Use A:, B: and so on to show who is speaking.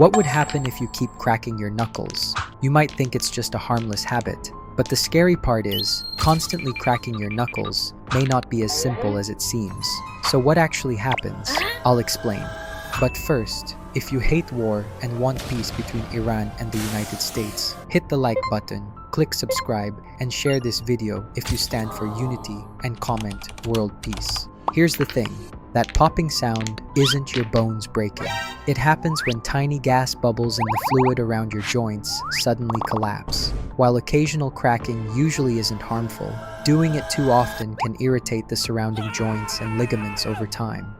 A: What would happen if you keep cracking your knuckles? You might think it's just a harmless habit, but the scary part is, constantly cracking your knuckles may not be as simple as it seems. So what actually happens? I'll explain. But first, if you hate war and want peace between Iran and the United States, hit the like button, click subscribe, and share this video if you stand for unity, and comment world peace. Here's the thing, that popping sound isn't your bones breaking. It happens when tiny gas bubbles in the fluid around your joints suddenly collapse. While occasional cracking usually isn't harmful, doing it too often can irritate the surrounding joints and ligaments over time.